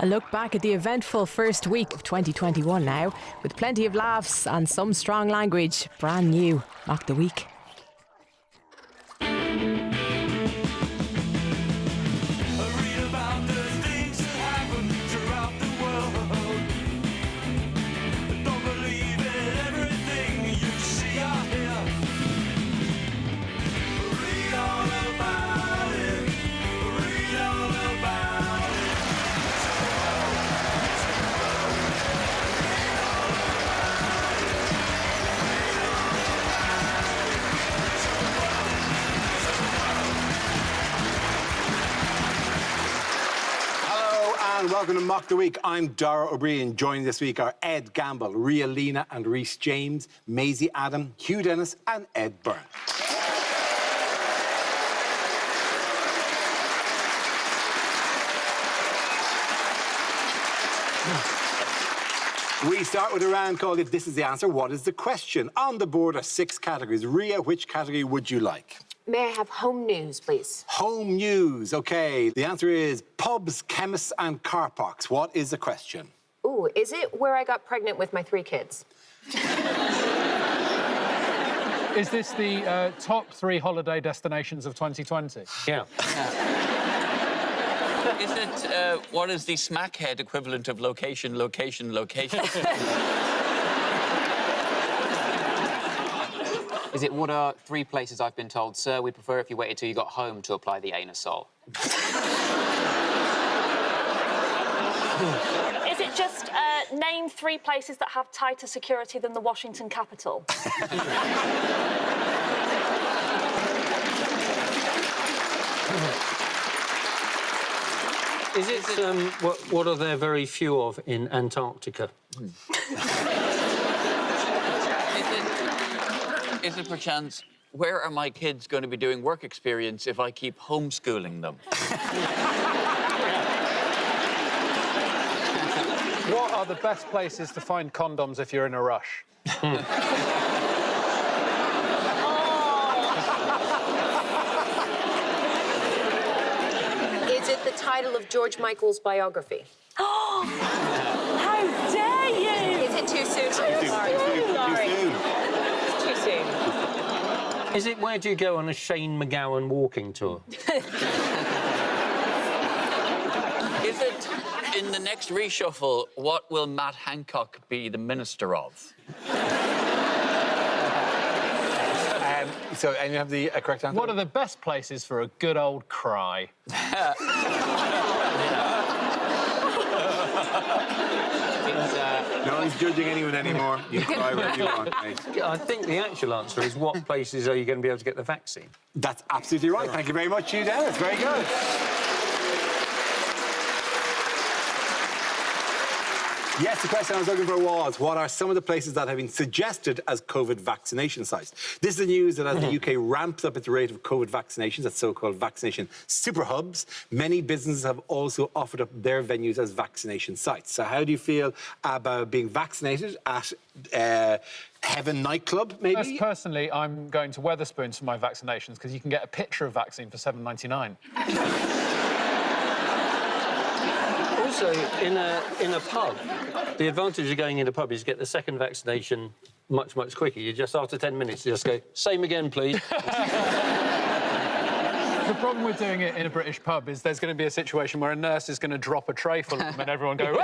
A look back at the eventful first week of 2021 now, with plenty of laughs and some strong language. Brand new Mock the Week. And welcome to Mock the Week. I'm Dara Briain. Joining this week are Ed Gamble, Lina and Rhys James, Maisie Adam, Hugh Dennis and Ed Byrne. We start with a round called If This Is the Answer, What is the Question? On the board are 6 categories. Rhea, which category would you like? May I have home news, please? Home news, OK. The answer is pubs, chemists and car parks. What is the question? Ooh, is it where I got pregnant with my 3 kids? Is this the top 3 holiday destinations of 2020? Yeah. Is it, what is the smackhead equivalent of location? Is it what are 3 places I've been told, sir, we'd prefer if you waited till you got home to apply the anusol? Is it just name 3 places that have tighter security than the Washington Capitol? Is it what are there very few of in Antarctica? Is it perchance, where are my kids going to be doing work experience if I keep homeschooling them? What are the best places to find condoms if you're in a rush? Is it the title of George Michael's biography? How dare you! Is it too soon? Sorry. It's too soon. Is it where do you go on a Shane McGowan walking tour? Is it, in the next reshuffle, what will Matt Hancock be the minister of? So, and you have the correct answer? What are the best places for a good old cry? No one's judging anyone anymore. You cry wherever you want, mate. I think the actual answer is what places are you going to be able to get the vaccine? That's absolutely right. Thank you very much, Hugh Dennis. Very good. Yes, the question I was looking for was, what are some of the places that have been suggested as COVID vaccination sites? This is the news that as the UK ramps up its rate of COVID vaccinations, that's so-called vaccination super hubs, many businesses have also offered up their venues as vaccination sites. So how do you feel about being vaccinated at Heaven nightclub, maybe? Personally, I'm going to Wetherspoons for my vaccinations because you can get a picture of vaccine for $7.99. Also, in a pub, the advantage of going in a pub is you get the second vaccination much quicker. You just, after 10 minutes, you just go, same again, please. The problem with doing it in a British pub is there's going to be a situation where a nurse is going to drop a tray full of them and everyone go, hey!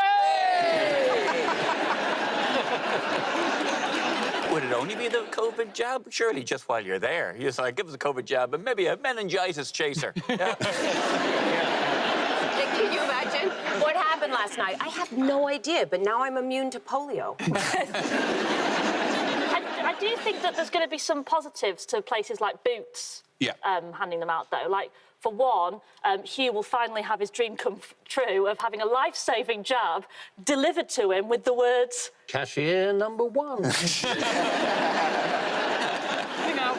Would it only be the COVID jab? Surely just while you're there. You just like, give us a COVID jab and maybe a meningitis chaser. Yeah. Can you imagine what happened last night? I have no idea, but now I'm immune to polio. I do think that there's going to be some positives to places like Boots handing them out, though. Like, for one, Hugh will finally have his dream come true of having a life-saving jab delivered to him with the words... Cashier number 1.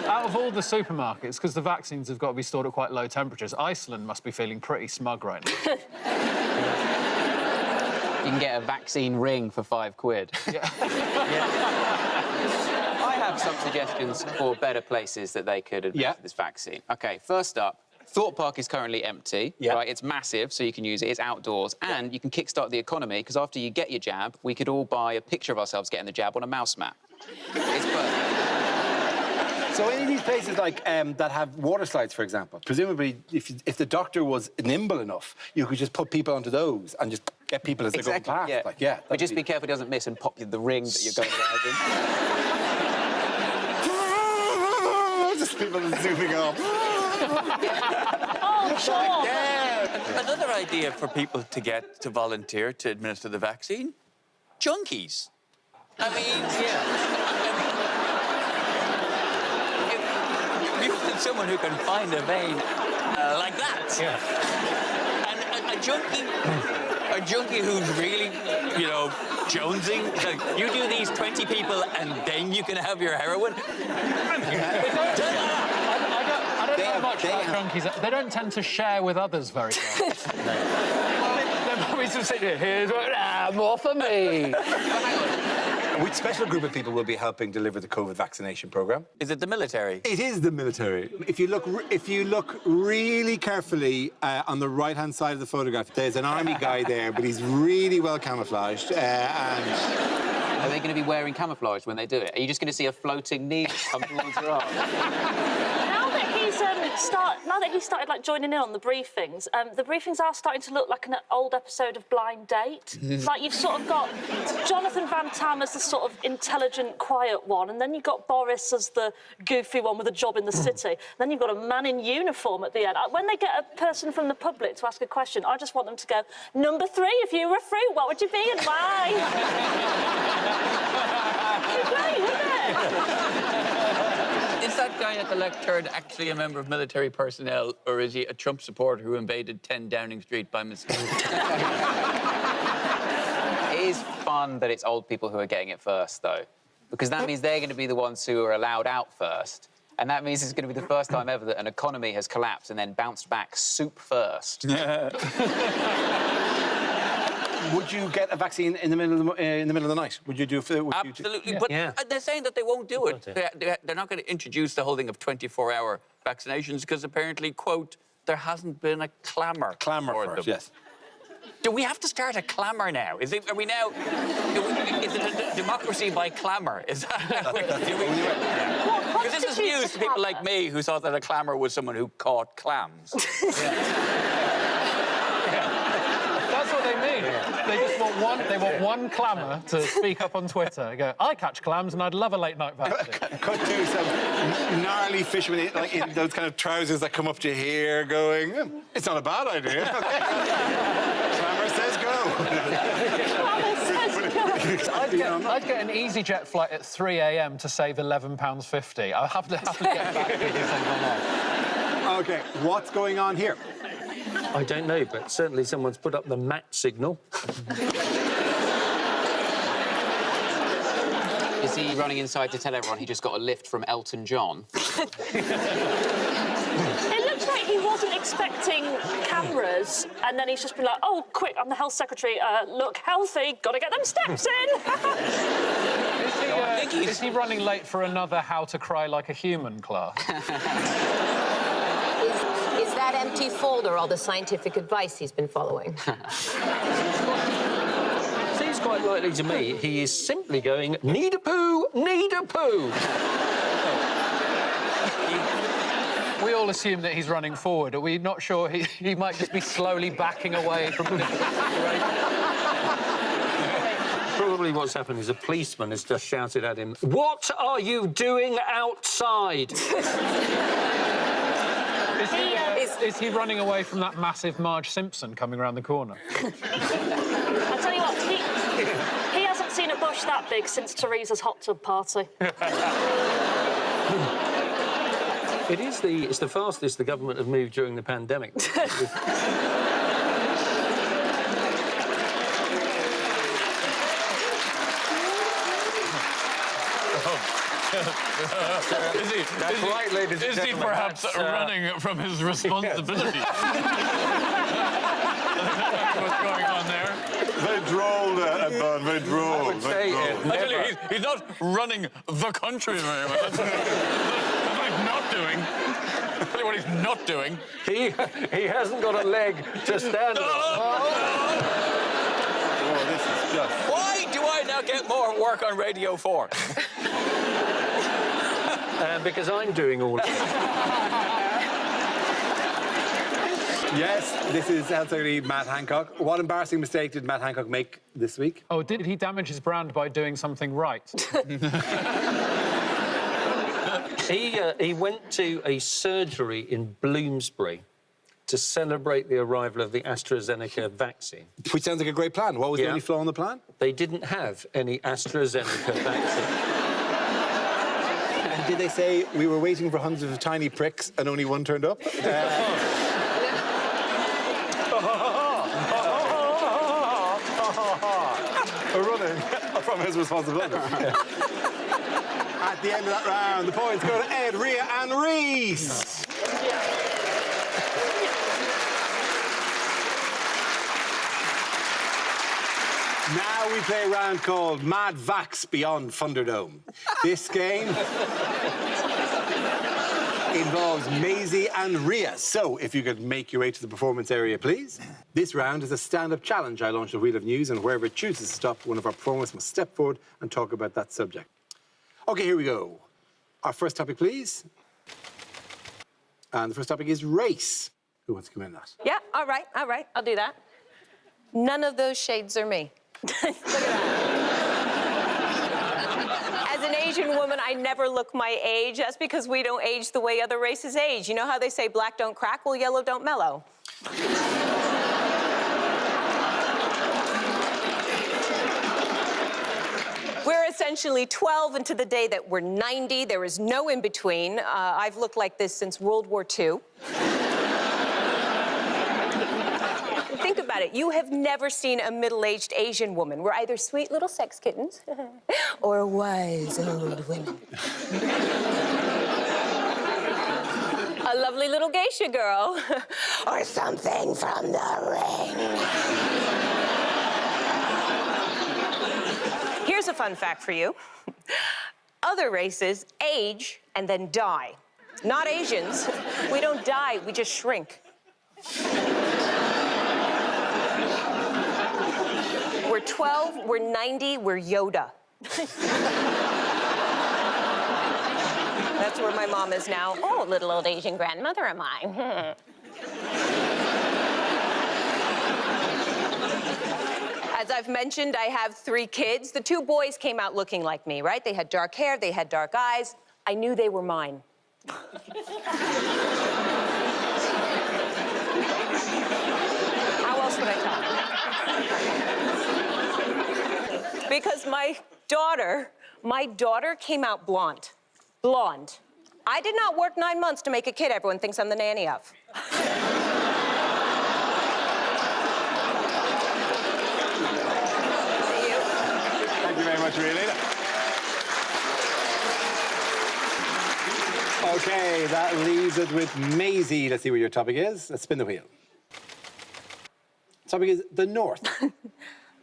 Out of all the supermarkets, because the vaccines have got to be stored at quite low temperatures, Iceland must be feeling pretty smug right now. You can get a vaccine ring for £5. Yeah. I have some suggestions for better places that they could administer this vaccine. OK, first up, Thought Park is currently empty, right? It's massive, so you can use it. It's outdoors, and you can kickstart the economy, because after you get your jab, we could all buy a picture of ourselves getting the jab on a mouse mat. It's perfect. So any of these places like that have water slides, for example, presumably if the doctor was nimble enough, you could just put people onto those and just get people as they're going past. Yeah. Like, yeah, but just be careful he doesn't miss and pop you the ring that you're going around in. Just people zooming off. Oh, sure. Yeah. Another idea for people to get to volunteer to administer the vaccine: junkies. I mean, if you want someone who can find a vein like that, and a junkie who's really, you know, jonesing, like, you do these 20 people and then you can have your heroin. I don't know much about junkies. They don't tend to share with others very well. They're probably just sitting here, here's more for me. Which special group of people will be helping deliver the COVID vaccination programme? Is it the military? It is the military. If you look really carefully on the right-hand side of the photograph, there's an army guy there, but he's really well camouflaged. Are they going to be wearing camouflage when they do it? Are you just going to see a floating needle come towards your arm? Now that he's started like joining in on the briefings are starting to look like an old episode of Blind Date. It's like you've sort of got Jonathan Van Tam as the sort of intelligent, quiet one, and then you've got Boris as the goofy one with a job in the city. Then you've got a man in uniform at the end. When they get a person from the public to ask a question, I just want them to go, "Number 3, if you were a fruit, what would you be and why?" It's great, isn't it? Is that guy at the lectern actually a member of military personnel, or is he a Trump supporter who invaded 10 Downing Street by mistake? It is fun that it's old people who are getting it first, though, because that means they're going to be the ones who are allowed out first. And that means it's going to be the first time ever that an economy has collapsed and then bounced back soup first. Would you get a vaccine in the middle of the night? Would you do? Absolutely, but they're saying that they won't do it. They're not going to introduce the whole thing of 24-hour vaccinations because apparently, quote, there hasn't been a clamour. Clamour for it, yes. Do we have to start a clamour now? Is it a democracy by clamour? Is that because this is news to people like me who thought that a clamour was someone who caught clams. That's what they mean. They just want one clamour to speak up on Twitter. They go, I catch clams and I'd love a late night vaccine. Cut to some gnarly fishermen like in those kind of trousers that come up to here going, it's not a bad idea. Clamor says go. I'd get an EasyJet flight at 3 a.m. to save £11.50. I'll have to get back to this. OK, what's going on here? I don't know, but certainly someone's put up the mat signal. Is he running inside to tell everyone he just got a lift from Elton John? It looks like he wasn't expecting cameras, and then he's just been like, "Oh, quick! I'm the health secretary. Look healthy. Got to get them steps in." Is he running late for another How to Cry Like a Human class? Is that empty folder all the scientific advice he's been following? Seems quite likely to me he is simply going, need a poo, need a poo. We all assume that he's running forward. Are we not sure he might just be slowly backing away from the Probably what's happened is a policeman has just shouted at him, "What are you doing outside?" Is he running away from that massive Marge Simpson coming around the corner? I tell you what, he hasn't seen a bush that big since Teresa's hot tub party. It's the fastest the government have moved during the pandemic. Is he perhaps running from his responsibility? What's going on there? Very droll, Byrne, very droll. Actually, he's not running the country very much. That's what he's not doing. Tell you what he's not doing. He hasn't got a leg to stand on. Oh, this is just... Why do I now get more work on Radio 4? Because I'm doing all of it. Yes, this is Health Secretary Matt Hancock. What embarrassing mistake did Matt Hancock make this week? Oh, did he damage his brand by doing something right? He went to a surgery in Bloomsbury to celebrate the arrival of the AstraZeneca vaccine. Which sounds like a great plan. What was the only flaw in the plan? They didn't have any AstraZeneca vaccine. And did they say we were waiting for hundreds of tiny pricks and only one turned up? Running from his responsibility. At the end of that round, the points go to Ed, Rhea and Rhys. Now we play a round called Mad Vax Beyond Thunderdome. This game involves Maisie and Rhea. So, if you could make your way to the performance area, please. This round is a stand-up challenge. I launch a wheel of news, and wherever it chooses to stop, one of our performers must step forward and talk about that subject. OK, here we go. Our first topic, please. And the first topic is race. Who wants to come in that? Yeah, all right, I'll do that. None of those shades are me. Look at that. As an Asian woman, I never look my age. That's because we don't age the way other races age. You know how they say black don't crack? Well, yellow don't mellow. We're essentially 12 into the day that we're 90. There is no in-between. I've looked like this since World War II. Think about it. You have never seen a middle-aged Asian woman. We're either sweet little sex kittens or wise old women. A lovely little geisha girl or something from the ring. Here's a fun fact for you. Other races age and then die. Not Asians. We don't die, we just shrink. We're 12, we're 90, we're Yoda. That's where my mom is now. Oh, little old Asian grandmother am I. As I've mentioned, I have 3 kids. The 2 boys came out looking like me, right? They had dark hair, they had dark eyes. I knew they were mine. How else would I tell? Because my daughter came out blonde. Blonde. I did not work 9 months to make a kid everyone thinks I'm the nanny of. Thank you very much, Lina. OK, that leaves it with Maisie. Let's see what your topic is. Let's spin the wheel. Topic is the North.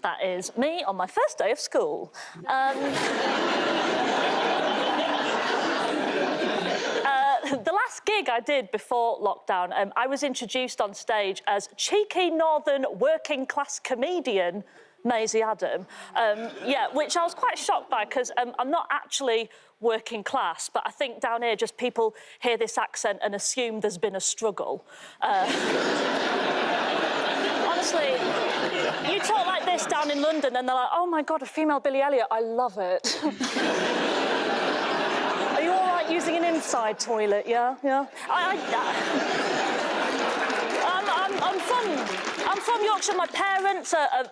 That is me on my first day of school. The last gig I did before lockdown, I was introduced on stage as cheeky northern working class comedian Maisie Adam. Yeah, which I was quite shocked by because I'm not actually working class, but I think down here just people hear this accent and assume there's been a struggle. Honestly, you talk like this down in London and they're like, oh my God, a female Billy Elliot, I love it. Are you all right using an inside toilet, yeah? Yeah? I'm from Yorkshire. My parents are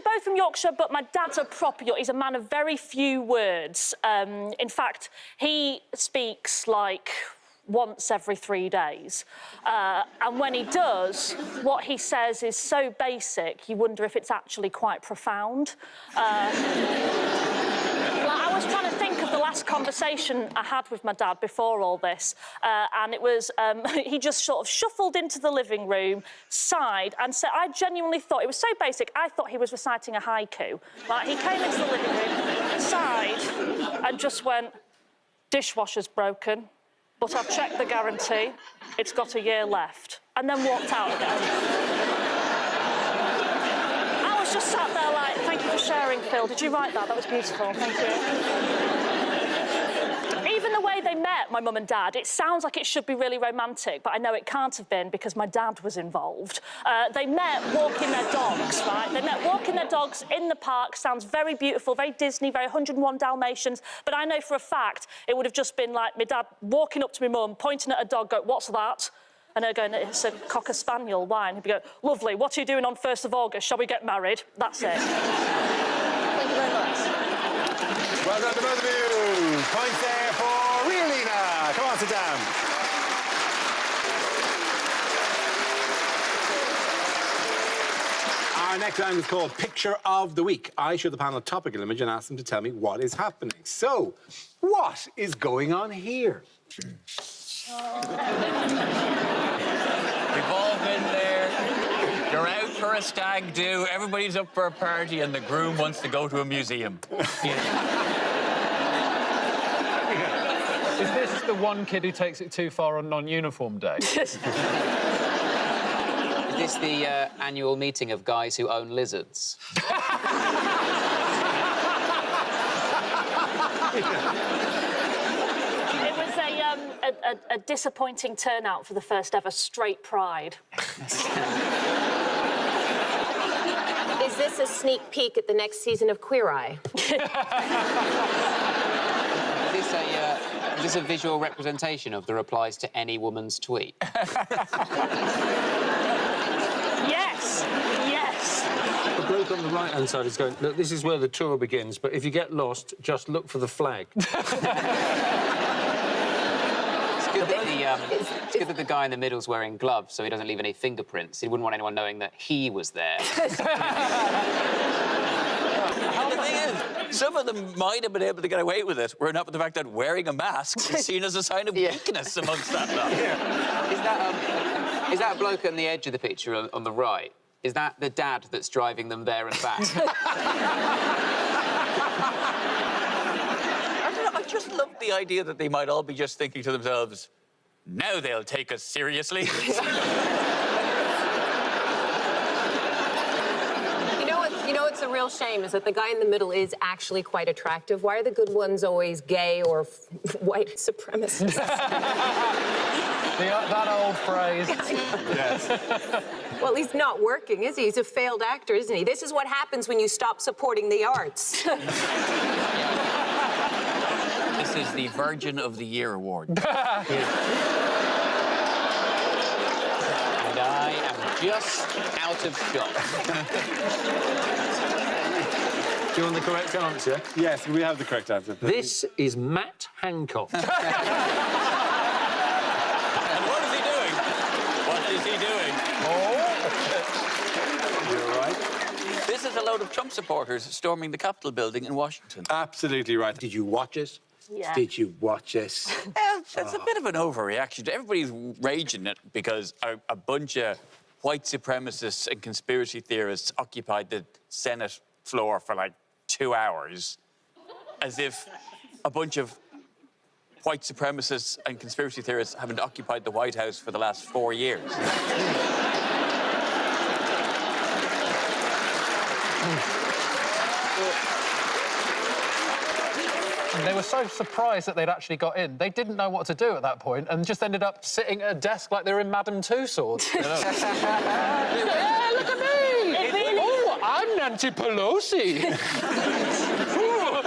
both from Yorkshire, but my dad's a proper Yorkshire. He's a man of very few words. In fact, he speaks like once every 3 days. And when he does, what he says is so basic, you wonder if it's actually quite profound. I was trying to think of the last conversation I had with my dad before all this, and it was, he just sort of shuffled into the living room, sighed, and said, I genuinely thought, it was so basic, I thought he was reciting a haiku. Like, he came into the living room, sighed, and just went, dishwasher's broken. but I've checked the guarantee. It's got a year left. And then walked out again. I was just sat there like, thank you for sharing, Phil. Did you write that? That was beautiful. Thank you. Even the way they met, my mum and dad, it sounds like it should be really romantic, but I know it can't have been because my dad was involved. They met walking their dogs, right? They met walking their dogs in the park. Sounds very beautiful, very Disney, very 101 Dalmatians. But I know for a fact it would have just been like my dad walking up to my mum, pointing at a dog, going, "What's that?" And her going, "It's a Cocker Spaniel, why?" And he'd be going, "Lovely, what are you doing on 1st of August? Shall we get married?" That's it. Thank you very much. Well done to both of you. Points there for real Lina. Come on, sit down. Our next round is called Picture of the Week. I show the panel a topical image and ask them to tell me what is happening. So, what is going on here? We've all been there. You're out for a stag do, everybody's up for a party, and the groom wants to go to a museum. Is this the one kid who takes it too far on non-uniform day? Is this the annual meeting of guys who own lizards? It was a disappointing turnout for the first ever straight pride. Is this a sneak peek at the next season of Queer Eye? Is this a visual representation of the replies to any woman's tweet? Yes, yes. The bloke on the right-hand side is going, look, this is where the tour begins, but if you get lost, just look for the flag. It's good that the guy in the middle's wearing gloves so he doesn't leave any fingerprints. He wouldn't want anyone knowing that he was there. The thing is, some of them might have been able to get away with it, were enough with the fact that wearing a mask is seen as a sign of weakness amongst that lot. Is that bloke on the edge of the picture on the right? Is that the dad that's driving them there and back? I just love the idea that they might all be just thinking to themselves, now they'll take us seriously. You know what's a real shame is that the guy in the middle is actually quite attractive. Why are the good ones always gay or white supremacists? That old phrase. Yes. Well, he's not working, is he? He's a failed actor, isn't he? This is what happens when you stop supporting the arts. This is the Virgin of the Year award. And I am just out of shot. Do you want the correct answer? Yes, we have the correct answer. This is Matt Hancock. And what is he doing? What is he doing? Oh! You're right. This is a load of Trump supporters storming the Capitol building in Washington. Absolutely right. Did you watch it? Yeah. Did you watch it? It's a bit of an overreaction. Everybody's raging it because a bunch of white supremacists and conspiracy theorists occupied the Senate floor for like 2 hours, as if a bunch of white supremacists and conspiracy theorists haven't occupied the White House for the last 4 years. They were so surprised that they'd actually got in. They didn't know what to do at that point and just ended up sitting at a desk like they were in Madame Tussauds. Yeah, look at me! Oh, I'm Nancy Pelosi.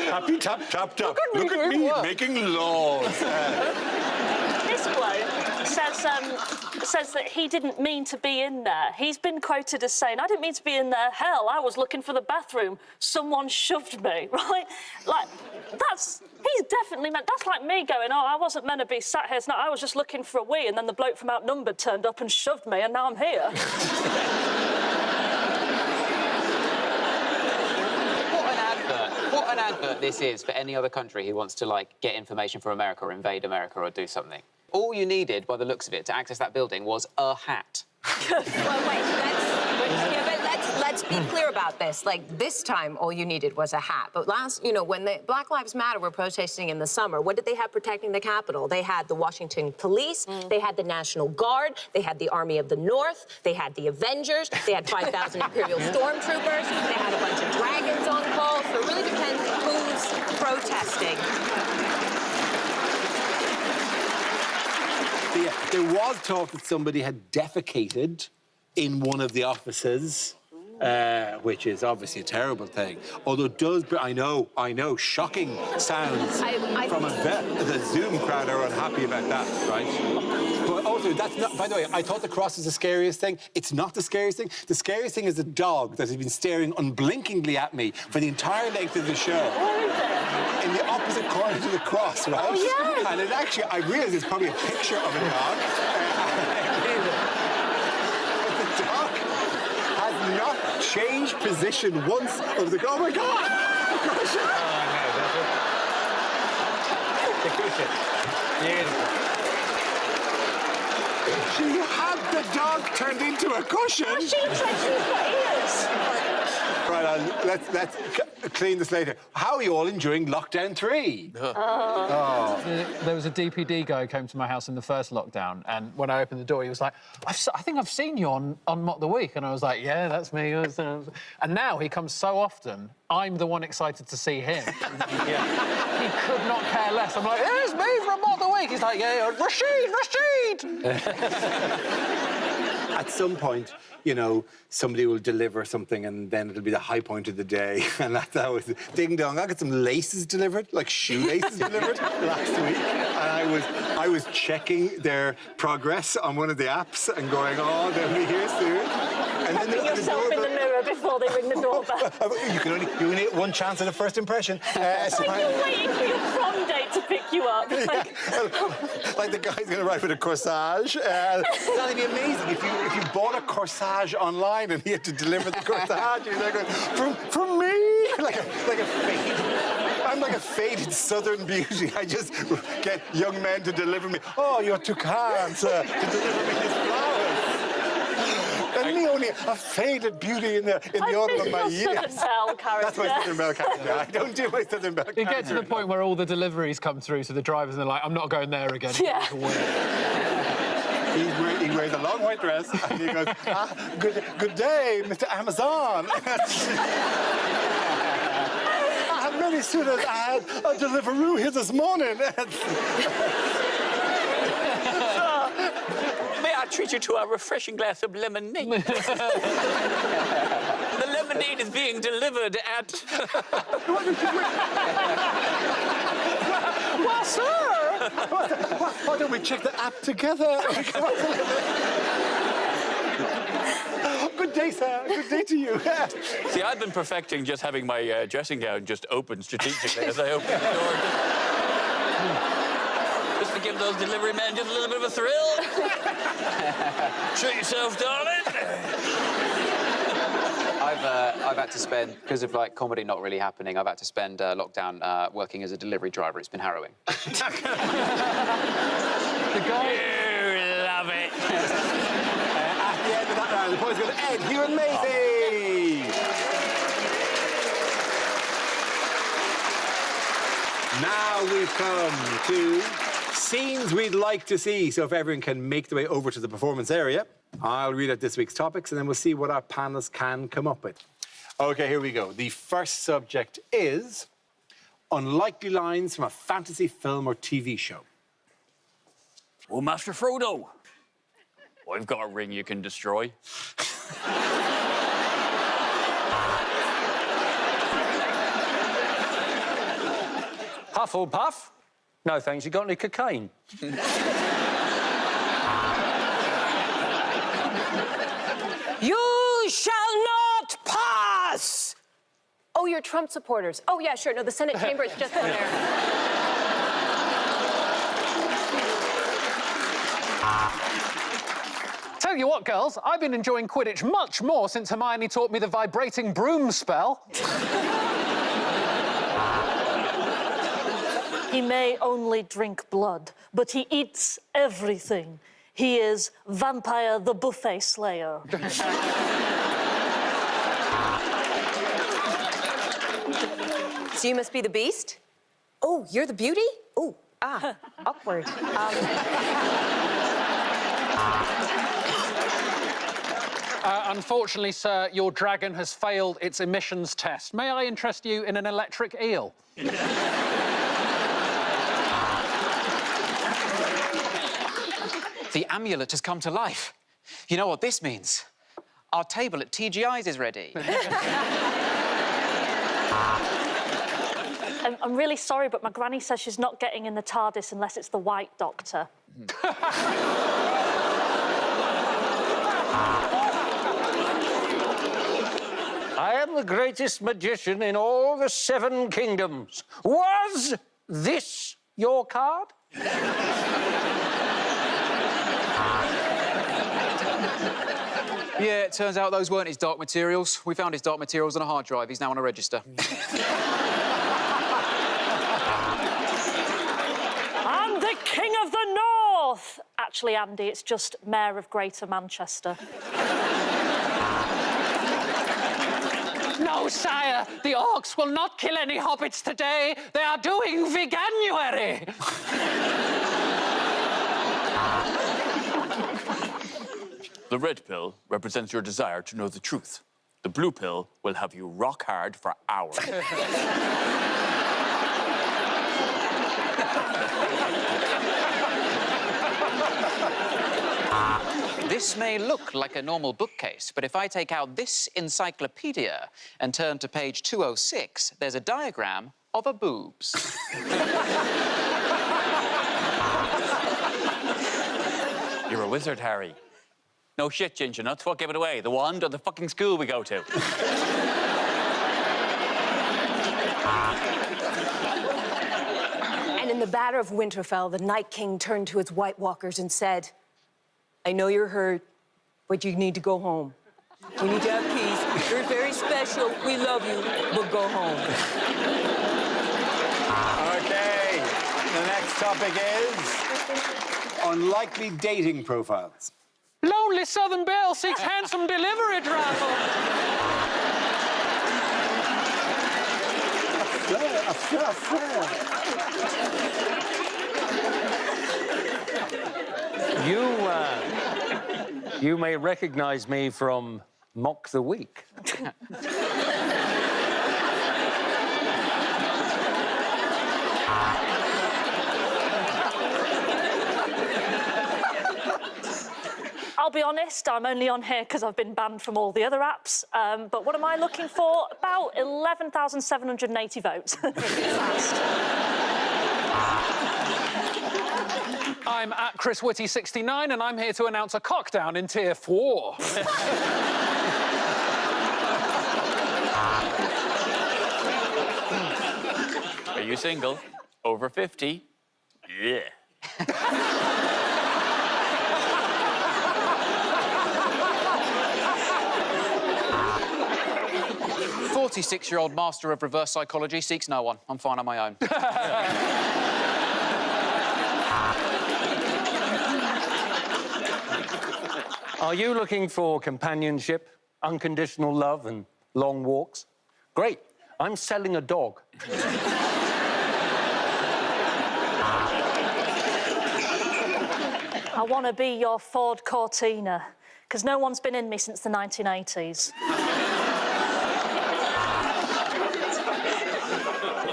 Happy tap, tap, tap. Look at me making laws. This bloke says that he didn't mean to be in there. He's been quoted as saying, I didn't mean to be in there. Hell, I was looking for the bathroom. Someone shoved me, right? Like, he's definitely meant... That's like me going, oh, I wasn't meant to be sat here tonight. I was just looking for a wee, and then the bloke from Outnumbered turned up and shoved me, and now I'm here. What an advert this is for any other country who wants to, like, get information from America or invade America or do something. All you needed, by the looks of it, to access that building was a hat. Well, wait, let's be clear about this. Like, this time, all you needed was a hat. But last, you know, when the Black Lives Matter were protesting in the summer, what did they have protecting the Capitol? They had the Washington Police, they had the National Guard, they had the Army of the North, they had the Avengers, they had 5,000 Imperial Stormtroopers, they had a bunch of dragons on call, so it really depends who's protesting. Yeah, there was talk that somebody had defecated in one of the offices, which is obviously a terrible thing. Although it does, I know, shocking sounds from the Zoom crowd are unhappy about that, right? But also, that's not, by the way, I thought the cross was the scariest thing. It's not the scariest thing. The scariest thing is the dog that has been staring unblinkingly at me for the entire length of the show. In the opposite corner to the cross, right? Oh, yes. And it actually, I realise it's probably a picture of a dog. But the dog has not changed position once over the... Oh, my God! The cushion. Beautiful. She had the dog turned into a cushion. Oh, she looks like she's got ears. Right, let's clean this later. How are you all enjoying lockdown 3? There was a DPD guy who came to my house in the first lockdown, and when I opened the door, he was like, I think I've seen you on Mock the Week. And I was like, yeah, that's me. And now he comes so often, I'm the one excited to see him. He could not care less. I'm like, here's me from Mock the Week. He's like, yeah, Rashid! At some point, you know, somebody will deliver something and then it'll be the high point of the day. And that's how it's ding dong. I got some laces delivered, like shoelaces delivered last week. And I was checking their progress on one of the apps and going, oh, they'll be here soon. And then Put yourself in the mirror before they ring the doorbell. you only get one chance at a first impression. It's like you're waiting for your prom date to pick you up. Like the guy's going to arrive with a corsage. That'd be amazing if you bought a corsage online and he had to deliver the corsage. You're like, from me, like a faded. I'm like a faded Southern beauty. I just get young men to deliver me. Oh, you're too kind to deliver me his flowers. And me only a faded beauty in the autumn of my years. Southern Belle character. That's my Southern Belle character. I don't do my Southern Belle character. You get to the point where all the deliveries come through to the drivers and they're like, I'm not going there again. Yeah. He wears a long white dress and he goes, good day, Mr. Amazon. I have many suitors. I had a Deliveroo here this morning. May I treat you to a refreshing glass of lemonade? The lemonade is being delivered at... Well, sir! Why don't we check the app together? Good day, sir. Good day to you. See, I've been perfecting just having my dressing gown just open strategically as I open the door. Just to give those delivery men just a little bit of a thrill. Treat yourself, darling. I've had to spend, because of like comedy not really happening, I've had to spend lockdown working as a delivery driver. It's been harrowing. The guy... You love it. At the end of that round, the points go to Ed, Hugh and Maisie. Now we've come to scenes we'd like to see. So if everyone can make their way over to the performance area, I'll read out this week's topics and then we'll see what our panelists can come up with. OK, here we go. The first subject is unlikely lines from a fantasy film or TV show. Oh, Master Frodo, I've got a ring you can destroy. Hufflepuff? No, thanks. You got any cocaine? You shall not pass! Oh, you're Trump supporters. Oh, yeah, sure. No, the Senate chamber is just in there. Tell you what, girls, I've been enjoying Quidditch much more since Hermione taught me the vibrating broom spell. He may only drink blood, but he eats everything. He is Vampire the Buffet Slayer. So you must be the Beast? Oh, you're the Beauty? Oh, awkward. Unfortunately, sir, your dragon has failed its emissions test. May I interest you in an electric eel? The amulet has come to life. You know what this means? Our table at TGI's is ready. I'm really sorry, but my granny says she's not getting in the TARDIS unless it's the White Doctor. I am the greatest magician in all the 7 kingdoms. Was this your card? Yeah, it turns out those weren't his dark materials. We found his dark materials on a hard drive. He's now on a register. I'm the King of the North! Actually, Andy, it's just Mayor of Greater Manchester. No, sire, the orcs will not kill any hobbits today. They are doing veganuary. The red pill represents your desire to know the truth. The blue pill will have you rock hard for hours. This may look like a normal bookcase, but if I take out this encyclopedia and turn to page 206, there's a diagram of a boobs. You're a wizard, Harry. No shit, Ginger Nuts. What gave it away? The wand or the fucking school we go to? And in the Battle of Winterfell, the Night King turned to his White Walkers and said, I know you're hurt, but you need to go home. We need to have peace. You're very special. We love you, but go home. Okay, the next topic is unlikely dating profiles. Lonely Southern Belle seeks handsome delivery driver. You may recognise me from Mock the Week. I'll be honest, I'm only on here because I've been banned from all the other apps. But what am I looking for? About 11,780 votes. I'm at Chris Whitty 69, and I'm here to announce a cockdown in Tier 4. Are you single? Over 50? Yeah. 46-year-old master of reverse psychology seeks no one. I'm fine on my own. Are you looking for companionship, unconditional love and long walks? Great. I'm selling a dog. I want to be your Ford Cortina, because no one's been in me since the 1980s.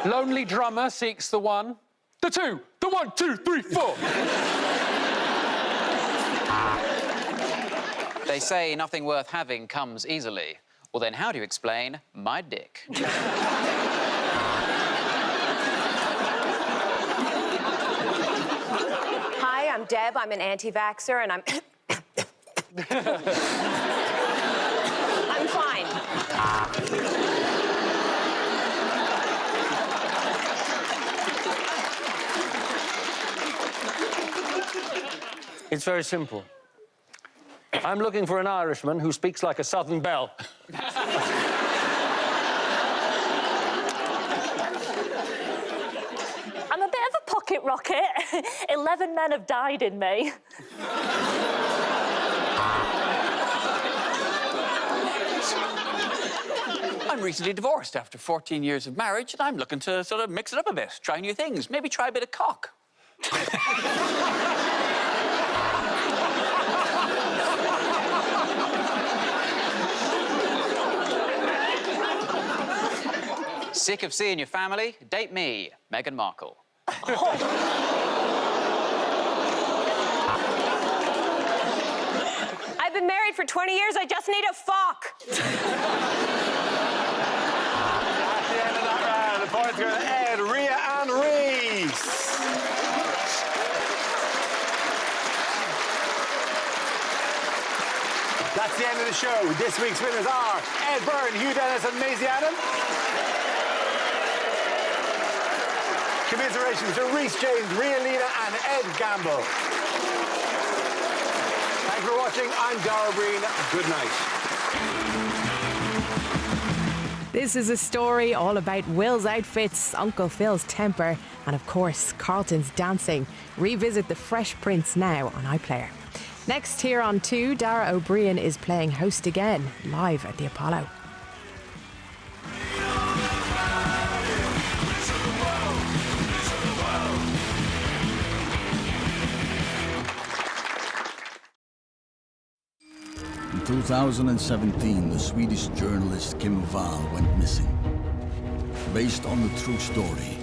Lonely drummer seeks the one. The two. The 1, 2, 3, 4. They say nothing worth having comes easily. Well, then how do you explain my dick? Hi, I'm Deb. I'm an anti-vaxxer, and I'm... I'm fine. It's very simple. I'm looking for an Irishman who speaks like a Southern belle. I'm a bit of a pocket rocket. 11 men have died in me. recently divorced after 14 years of marriage, and I'm looking to sort of mix it up a bit, try new things, maybe try a bit of cock. Sick of seeing your family? Date me, Meghan Markle. I've been married for 20 years. I just need a fuck. At the end of that round, the points go to Ed, Rhea and Rhys. That's the end of the show. This week's winners are Ed Byrne, Hugh and Maisie Adam. Commiserations to Rhys James, Rhea, Lina and Ed Gamble. Thanks for watching. I'm Dara, Briain. Good night. This is a story all about Will's outfits, Uncle Phil's temper, and of course, Carlton's dancing. Revisit The Fresh Prince now on iPlayer. Next here on 2, Dara O'Brien is playing host again, live at the Apollo. In 2017, the Swedish journalist Kim Wall went missing. Based on the true story,